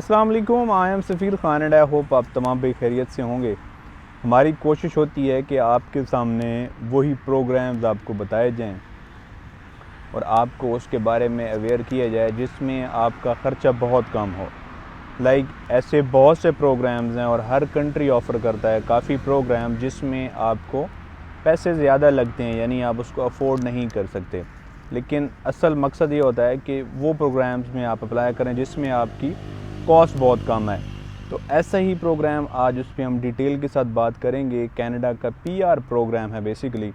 अस्सलाम वालेकुम, I am Safeer Khan and I hope आप तमाम खैरियत से होंगे। हमारी कोशिश होती है कि आपके सामने वही प्रोग्राम्स आपको बताए जाएं और आपको उसके बारे में अवेयर किया जाए जिसमें आपका ख़र्चा बहुत कम हो। ऐसे बहुत से प्रोग्राम्स हैं और हर कंट्री ऑफ़र करता है काफ़ी प्रोग्राम जिसमें आपको पैसे ज़्यादा लगते हैं, यानी आप उसको अफोर्ड नहीं कर सकते। लेकिन असल मकसद ये होता है कि वो प्रोग्राम्स में आप अप्लाई करें जिसमें आपकी कॉस्ट बहुत कम है। तो ऐसा ही प्रोग्राम आज उस पर हम डिटेल के साथ बात करेंगे। कनाडा का पीआर प्रोग्राम है। बेसिकली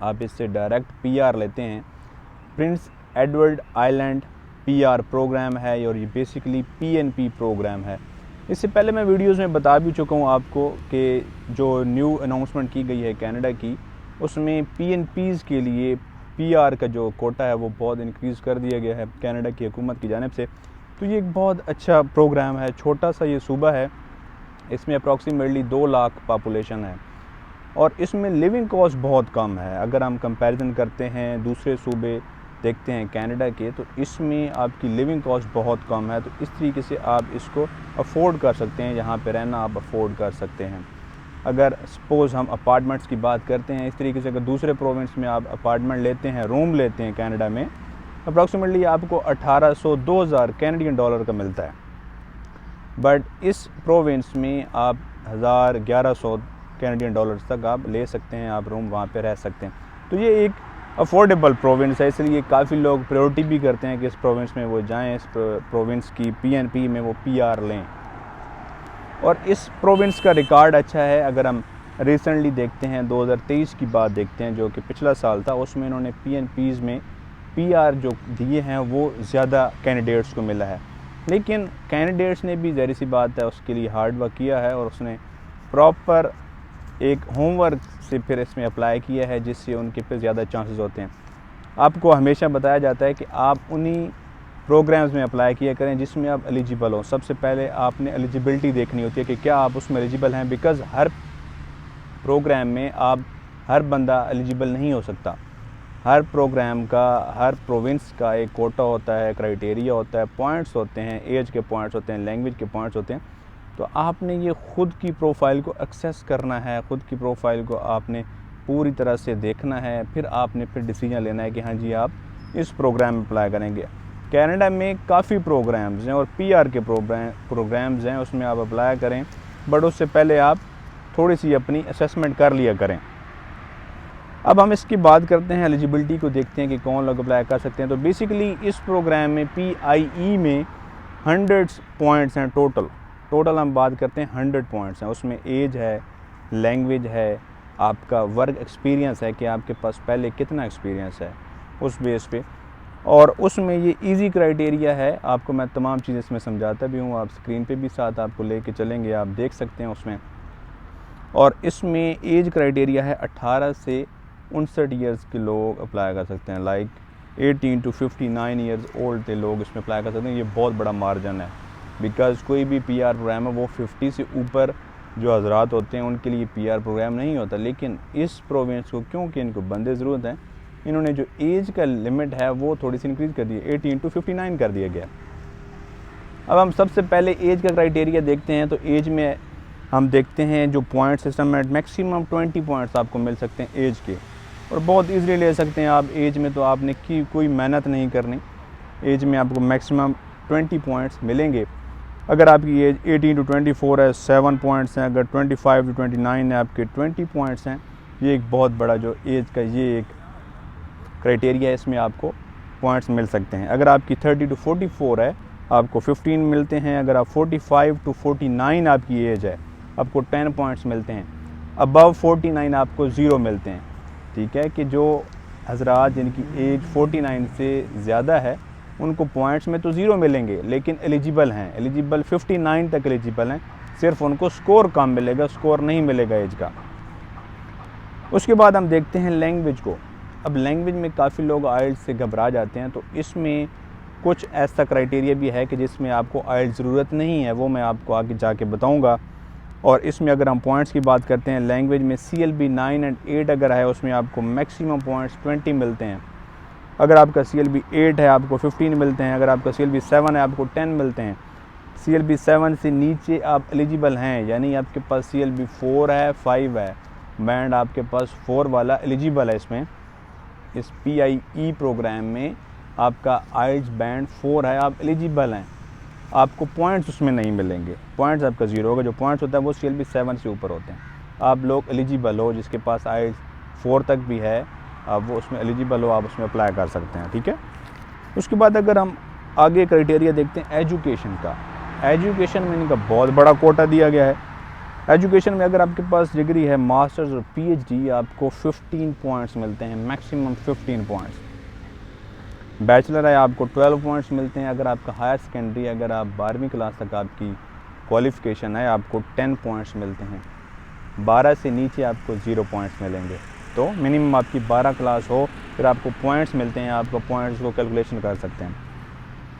आप इससे डायरेक्ट पीआर लेते हैं। Prince Edward Island PR programme है और ये बेसिकली पीएनपी प्रोग्राम है। इससे पहले मैं वीडियोस में बता भी चुका हूँ आपको कि जो न्यू अनाउंसमेंट की गई है कनाडा की, उसमें पीएनपीज़ के लिए पीआर का जो कोटा है वो बहुत इंक्रीज़ कर दिया गया है कनाडा की हुकूमत की जानिब से। तो ये एक बहुत अच्छा प्रोग्राम है। छोटा सा ये सूबा है, इसमें अप्रॉक्सीमेटली 2 लाख पॉपुलेशन है और इसमें लिविंग कॉस्ट बहुत कम है। अगर हम कंपैरिजन करते हैं दूसरे सूबे देखते हैं कनाडा के, तो इसमें आपकी लिविंग कॉस्ट बहुत कम है। तो इस तरीके से आप इसको अफोर्ड कर सकते हैं, यहाँ पे रहना आप अफोर्ड कर सकते हैं। अगर सपोज़ हम अपार्टमेंट्स की बात करते हैं, इस तरीके से अगर दूसरे प्रोविंस में आप अपार्टमेंट लेते हैं, रूम लेते हैं कनाडा में, अप्रॉक्सीमेटली आपको 1800-2000 कैनेडियन डॉलर का मिलता है। बट इस प्रोविंस में आप 1000-1100 कैनेडियन डॉलर्स तक आप ले सकते हैं, आप रूम वहाँ पे रह सकते हैं। तो ये एक अफोर्डेबल प्रोविंस है, इसलिए काफ़ी लोग प्रायोरिटी भी करते हैं कि इस प्रोविंस में वो जाएं, इस प्रोविंस की पीएनपी में वो पीआर लें। और इस प्रोविंस का रिकॉर्ड अच्छा है। अगर हम रिसेंटली देखते हैं 2023 की बात देखते हैं, जो कि पिछला साल था, उसमें इन्होंने पीएनपीज़ में पीआर जो दिए हैं वो ज़्यादा कैंडिडेट्स को मिला है। लेकिन कैंडिडेट्स ने भी ज़ाहिर सी बात है उसके लिए हार्ड वर्क किया है और उसने प्रॉपर एक होमवर्क से फिर इसमें अप्लाई किया है, जिससे उनके फिर ज़्यादा चांसेस होते हैं। आपको हमेशा बताया जाता है कि आप उन्हीं प्रोग्राम्स में अप्लाई किया करें जिसमें आप एलिजिबल हो। सबसे पहले आपने एलिजिबिलिटी देखनी होती है कि क्या आप उसमें एलिजिबल हैं, बिकॉज़ हर प्रोग्राम में आप हर बंदा एलिजिबल नहीं हो सकता। हर प्रोग्राम का, हर प्रोविंस का एक कोटा होता है, क्राइटेरिया होता है, पॉइंट्स होते हैं, एज के पॉइंट्स होते हैं, लैंग्वेज के पॉइंट्स होते हैं। तो आपने ये ख़ुद की प्रोफाइल को एक्सेस करना है, ख़ुद की प्रोफाइल को आपने पूरी तरह से देखना है, फिर आपने फिर डिसीजन लेना है कि हाँ जी आप इस प्रोग्राम में अप्लाई करेंगे। कनाडा में काफ़ी प्रोग्राम्स हैं और पीआर के प्रोग्राम्स हैं, उसमें आप अप्लाई करें, बट उससे पहले आप थोड़ी सी अपनी असेसमेंट कर लिया करें। अब हम इसकी बात करते हैं, एलिजिबिलिटी को देखते हैं कि कौन लोग अप्लाई कर सकते हैं। तो बेसिकली इस प्रोग्राम में पीआईई में 100 पॉइंट्स हैं टोटल हम बात करते हैं 100 पॉइंट्स हैं। उसमें एज है, लैंग्वेज है, आपका वर्क एक्सपीरियंस है कि आपके पास पहले कितना एक्सपीरियंस है उस बेस पे, और उसमें ये इजी क्राइटेरिया है। आपको मैं तमाम चीज़ें इसमें समझाता भी हूँ, आप स्क्रीन पे भी साथ आपको लेके चलेंगे, आप देख सकते हैं उसमें। और इसमें एज क्राइटेरिया है 18 से 59 ईयर्स के लोग अप्लाई कर सकते हैं। 18 to 59 ईयर्स ओल्ड के लोग इसमें अप्लाई कर सकते हैं। ये बहुत बड़ा मार्जिन है, बिकॉज़ कोई भी पीआर प्रोग्राम है वो 50 से ऊपर जो हजरात होते हैं उनके लिए पीआर प्रोग्राम नहीं होता। लेकिन इस प्रोविंस को, क्योंकि इनको बंदे ज़रूरत है, इन्होंने जो एज का लिमिट है वो थोड़ी सी इंक्रीज़ कर दी है, 18 to 59 कर दिया गया। अब हम सबसे पहले एज का क्राइटेरिया देखते हैं। तो एज में हम देखते हैं जो पॉइंट सिस्टम है, मैक्सिमम 20 पॉइंट्स आपको मिल सकते हैं एज के, और बहुत ईज़िली ले सकते हैं आप एज में। तो आपने कोई मेहनत नहीं करनी, एज में आपको मैक्सिमम 20 पॉइंट्स मिलेंगे। अगर आपकी एज 18 to 24 है, 7 पॉइंट्स हैं। अगर 25 to 29 है, आपके 20 पॉइंट्स हैं। ये एक बहुत बड़ा जो एज का ये एक क्राइटेरिया है, इसमें आपको पॉइंट्स मिल सकते हैं। अगर आपकी 30 to 44 है, आपको 15 मिलते हैं। अगर आप 45 to 49 आपकी एज है, आपको 10 पॉइंट्स मिलते हैं। अबव 49 आपको 0 मिलते हैं। ठीक है कि जो हजरात जिनकी एज 49 से ज़्यादा है उनको पॉइंट्स में तो 0 मिलेंगे, लेकिन एलिजिबल हैं, एलिजिबल 59 तक एलिजिबल हैं, सिर्फ उनको स्कोर कम मिलेगा, स्कोर नहीं मिलेगा एज का। उसके बाद हम देखते हैं लैंग्वेज को। अब लैंग्वेज में काफ़ी लोग आइल्स से घबरा जाते हैं, तो इसमें कुछ ऐसा क्राइटेरिया भी है कि जिसमें आपको आइल्स ज़रूरत नहीं है, वो मैं आपको आगे जाके बताऊँगा। और इसमें अगर हम पॉइंट्स की बात करते हैं, लैंग्वेज में CLB 9 और 8 अगर है, उसमें आपको मैक्सिमम पॉइंट्स 20 मिलते हैं। अगर आपका CLB 8 है, आपको 15 मिलते हैं। अगर आपका CLB 7 है, आपको 10 मिलते हैं। CLB 7 से नीचे आप एलिजिबल हैं, यानी आपके पास CLB 4 है, 5 है, बैंड आपके पास 4 वाला एलिजिबल है। इसमें इस PIE प्रोग्राम में आपका IELTS बैंड 4 है, आप एलिजिबल हैं। आपको पॉइंट्स उसमें नहीं मिलेंगे, पॉइंट्स आपका ज़ीरो होगा। जो पॉइंट्स होता है वो CLB 7 से ऊपर होते हैं। आप लोग एलिजिबल हो, जिसके पास IELTS 4 तक भी है, आप वो उसमें एलिजिबल हो, आप उसमें अप्लाई कर सकते हैं, ठीक है। उसके बाद अगर हम आगे क्राइटेरिया देखते हैं एजुकेशन का, एजुकेशन में इनका बहुत बड़ा कोटा दिया गया है। एजुकेशन में अगर आपके पास डिग्री है मास्टर्स और PhD, आपको 15 पॉइंट्स मिलते हैं, मैक्सिमम 15 पॉइंट्स। बैचलर है, आपको 12 पॉइंट्स मिलते हैं। अगर आपका हायर सेकेंडरी, अगर आप 12वीं क्लास तक आपकी क्वालिफ़िकेशन है, आपको 10 पॉइंट्स मिलते हैं। 12 से नीचे आपको 0 पॉइंट्स मिलेंगे। तो मिनिमम आपकी 12 क्लास हो, फिर आपको पॉइंट्स मिलते हैं, आपको पॉइंट्स को कैलकुलेशन कर सकते हैं।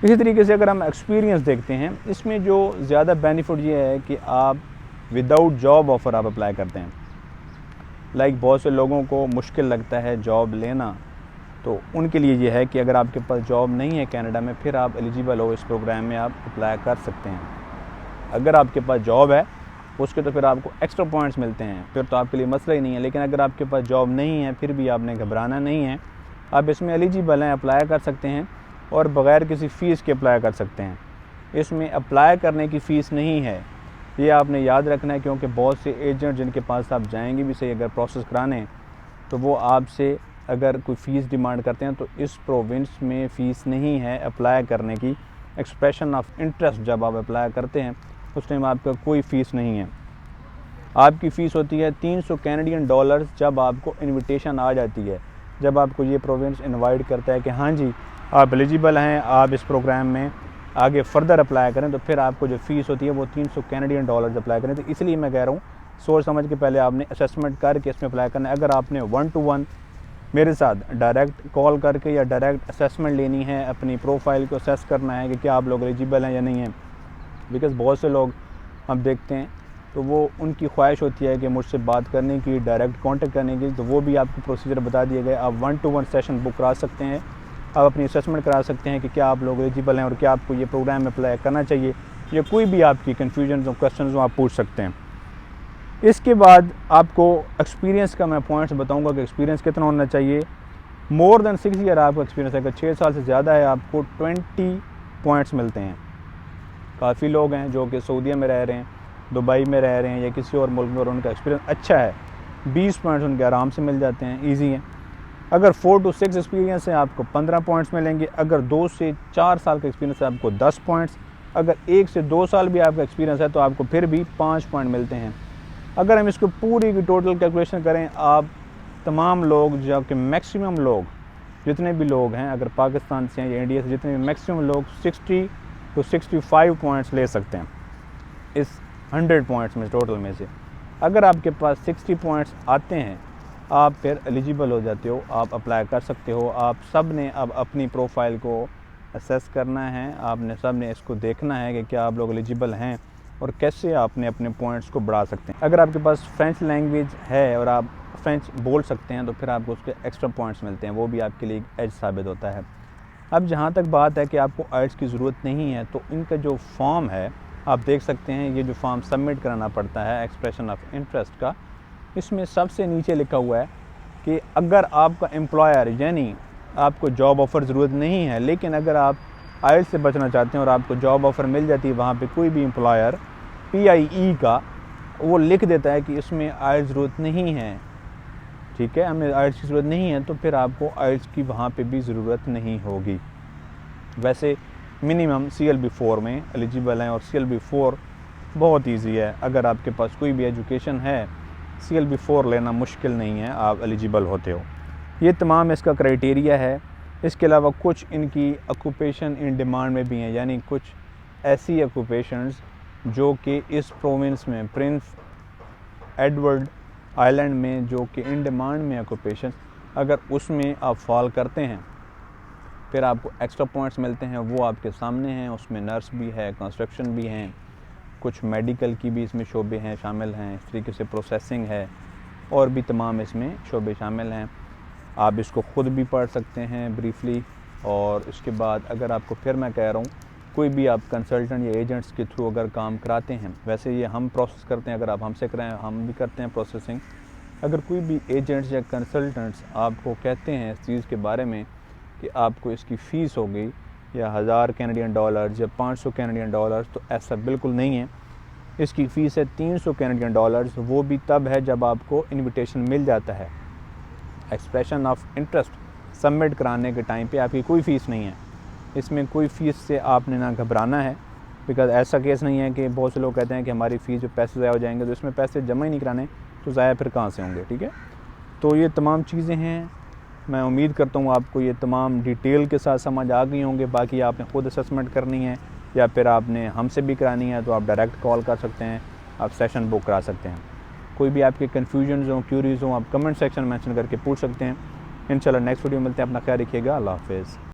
इसी तरीके से अगर हम एक्सपीरियंस देखते हैं, इसमें जो ज़्यादा बेनिफिट ये है कि आप विदाउट जॉब ऑफ़र आप अप्लाई करते हैं। लाइक बहुत से लोगों को मुश्किल लगता है जॉब लेना, तो उनके लिए ये है कि अगर आपके पास जॉब नहीं है कनाडा में, फिर आप एलिजिबल हो, इस प्रोग्राम में आप अप्लाई कर सकते हैं। अगर आपके पास जॉब है उसके तो फिर आपको एक्स्ट्रा पॉइंट्स मिलते हैं, फिर तो आपके लिए मसला ही नहीं है। लेकिन अगर आपके पास जॉब नहीं है, फिर भी आपने घबराना नहीं है, आप इसमें एलिजिबल हैं, अप्लाई कर सकते हैं और बग़ैर किसी फ़ीस के अप्लाई कर सकते हैं। इसमें अप्लाई करने की फ़ीस नहीं है, ये आपने याद रखना है, क्योंकि बहुत से एजेंट जिनके पास आप जाएंगे भी सही अगर प्रोसेस कराने, तो वो आपसे अगर कोई फ़ीस डिमांड करते हैं। तो इस प्रोविंस में फ़ीस नहीं है अप्लाई करने की। एक्सप्रेशन ऑफ इंटरेस्ट जब आप अप्लाई करते हैं उस टाइम आपका कोई फ़ीस नहीं है। आपकी फ़ीस होती है $300 कैनेडियन जब आपको इनविटेशन आ जाती है, जब आपको ये प्रोविंस इनवाइट करता है कि हाँ जी आप एलिजिबल हैं, आप इस प्रोग्राम में आगे फर्दर अप्लाई करें, तो फिर आपको जो फ़ीस होती है वो $300 कैनेडियन अप्लाई करें। तो इसलिए मैं कह रहा हूँ सोच समझ के पहले आपने असेसमेंट करके इसमें अप्लाई करना है। अगर आपने 1-to-1 मेरे साथ डायरेक्ट कॉल करके या डायरेक्ट असेसमेंट लेनी है, अपनी प्रोफाइल को असेस करना है कि क्या आप लोग एलिजिबल हैं या नहीं हैं, बिकॉज़ बहुत से लोग हम देखते हैं तो वो उनकी ख्वाहिश होती है कि मुझसे बात करने की, डायरेक्ट कांटेक्ट करने की, तो वो भी आपको प्रोसीजर बता दिए गए। आप 1-to-1 सेशन बुक करा सकते हैं, आप अपनी असेसमेंट करा सकते हैं कि क्या आप लोग एलिजिबल हैं और क्या आपको ये प्रोग्राम में अप्लाई करना चाहिए, या कोई भी आपकी कन्फ्यूजन और क्वेश्चन आप पूछ सकते हैं। इसके बाद आपको एक्सपीरियंस का मैं पॉइंट्स बताऊंगा कि एक्सपीरियंस कितना होना चाहिए। मोर देन 6 ईयर आपको एक्सपीरियंस है, अगर 6 साल से ज़्यादा है आपको 20 पॉइंट्स मिलते हैं। काफ़ी लोग हैं जो कि सऊदीया में रह रहे हैं, दुबई में रह रहे हैं या किसी और मुल्क में, और उनका एक्सपीरियंस अच्छा है, 20 पॉइंट्स उनके आराम से मिल जाते हैं, ईजी हैं। अगर 4 to 6 एक्सपीरियंस है आपको 15 पॉइंट्स मिलेंगे। अगर 2 से 4 साल का एक्सपीरियंस है आपको 10 पॉइंट्स। अगर 1 से 2 साल भी आपका एक्सपीरियंस है तो आपको फिर भी 5 पॉइंट मिलते हैं। अगर हम इसको पूरी की टोटल कैलकुलेशन करें, आप तमाम लोग जो कि मैक्सिमम लोग जितने भी लोग हैं, अगर पाकिस्तान से हैं या इंडिया से, जितने भी मैक्सिमम लोग 60 to 65 पॉइंट्स ले सकते हैं इस 100 पॉइंट्स में टोटल में से। अगर आपके पास 60 पॉइंट्स आते हैं आप फिर एलिजिबल हो जाते हो, आप अप्लाई कर सकते हो। आप सब ने अब अपनी प्रोफाइल को असेस करना है, आपने सब ने इसको देखना है कि क्या आप लोग एलिजिबल हैं और कैसे आपने अपने पॉइंट्स को बढ़ा सकते हैं। अगर आपके पास फ्रेंच लैंग्वेज है और आप फ्रेंच बोल सकते हैं तो फिर आपको उसके एक्स्ट्रा पॉइंट्स मिलते हैं, वो भी आपके लिए एज साबित होता है। अब जहाँ तक बात है कि आपको आइल्स की ज़रूरत नहीं है, तो इनका जो फॉर्म है आप देख सकते हैं, ये जो फॉर्म सबमिट कराना पड़ता है एक्सप्रेशन ऑफ इंटरेस्ट का, इसमें सबसे नीचे लिखा हुआ है कि अगर आपका एम्प्लॉयर, यानी आपको जॉब ऑफ़र ज़रूरत नहीं है, लेकिन अगर आप आइल्स से बचना चाहते हैं और आपको जॉब ऑफ़र मिल जाती है वहाँ पे कोई भी एम्प्लॉयर PIE का, वो लिख देता है कि इसमें आइल्स ज़रूरत नहीं है, ठीक है, हमें आइल्स की ज़रूरत नहीं है, तो फिर आपको आइल्स की वहाँ पे भी ज़रूरत नहीं होगी। वैसे मिनिमम CLB 4 में एलिजिबल हैं और CLB 4 बहुत ईजी है। अगर आपके पास कोई भी एजुकेशन है, CLB 4 लेना मुश्किल नहीं है, आप एलिजिबल होते हो। ये तमाम इसका क्राइटेरिया है। इसके अलावा कुछ इनकी ऑक्यूपेशन इन डिमांड में भी हैं, यानी कुछ ऐसी ऑक्यूपेशंस जो कि इस प्रोविंस में, प्रिंस एडवर्ड आइलैंड में, जो कि इन डिमांड में ऑक्यूपेशन, अगर उसमें आप फॉल करते हैं फिर आपको एक्स्ट्रा पॉइंट्स मिलते हैं। वो आपके सामने हैं, उसमें नर्स भी है, कंस्ट्रक्शन भी हैं, कुछ मेडिकल की भी इसमें शोबे हैं, शामिल हैं, इस तरीके से प्रोसेसिंग है, और भी तमाम इसमें शोबे शामिल हैं। आप इसको ख़ुद भी पढ़ सकते हैं ब्रीफली। और इसके बाद अगर आपको, फिर मैं कह रहा हूँ कोई भी आप कंसल्टेंट या एजेंट्स के थ्रू अगर काम कराते हैं, वैसे ये हम प्रोसेस करते हैं, अगर आप हमसे कराएं हम भी करते हैं प्रोसेसिंग। अगर कोई भी एजेंट्स या कंसल्टेंट्स आपको कहते हैं इस चीज़ के बारे में कि आपको इसकी फ़ीस होगी या 1000 कैनेडियन डॉलर्स या 500 कैनेडियन डॉलर्स, तो ऐसा बिल्कुल नहीं है। इसकी फ़ीस है 300 कैनेडियन डॉलर्स, वो भी तब है जब आपको इनविटेशन मिल जाता है। एक्सप्रेशन ऑफ इंटरेस्ट सबमिट कराने के टाइम पे आपकी कोई फ़ीस नहीं है। इसमें कोई फ़ीस से आपने ना घबराना है, बिकॉज़ ऐसा केस नहीं है कि बहुत से लोग कहते हैं कि हमारी फ़ीस जो पैसे ज़ाया हो जाएंगे, तो इसमें पैसे जमा ही नहीं कराने तो ज़ाया फिर कहाँ से होंगे। ठीक है, तो ये तमाम चीज़ें हैं। मैं उम्मीद करता हूँ आपको ये तमाम डिटेल के साथ समझ आ गई होंगे। बाकी आपने ख़ुद असेसमेंट करनी है या फिर आपने हमसे भी करानी है तो आप डायरेक्ट कॉल कर सकते हैं, आप सेशन बुक करा सकते हैं। कोई भी आपके कन्फ्यूजन हो, क्यूरीज हो, आप कमेंट सेक्शन में मेंशन करके पूछ सकते हैं। इंशाल्लाह नेक्स्ट वीडियो मिलते हैं। अपना ख्याल रखिएगा। अल्लाह हाफ़िज़।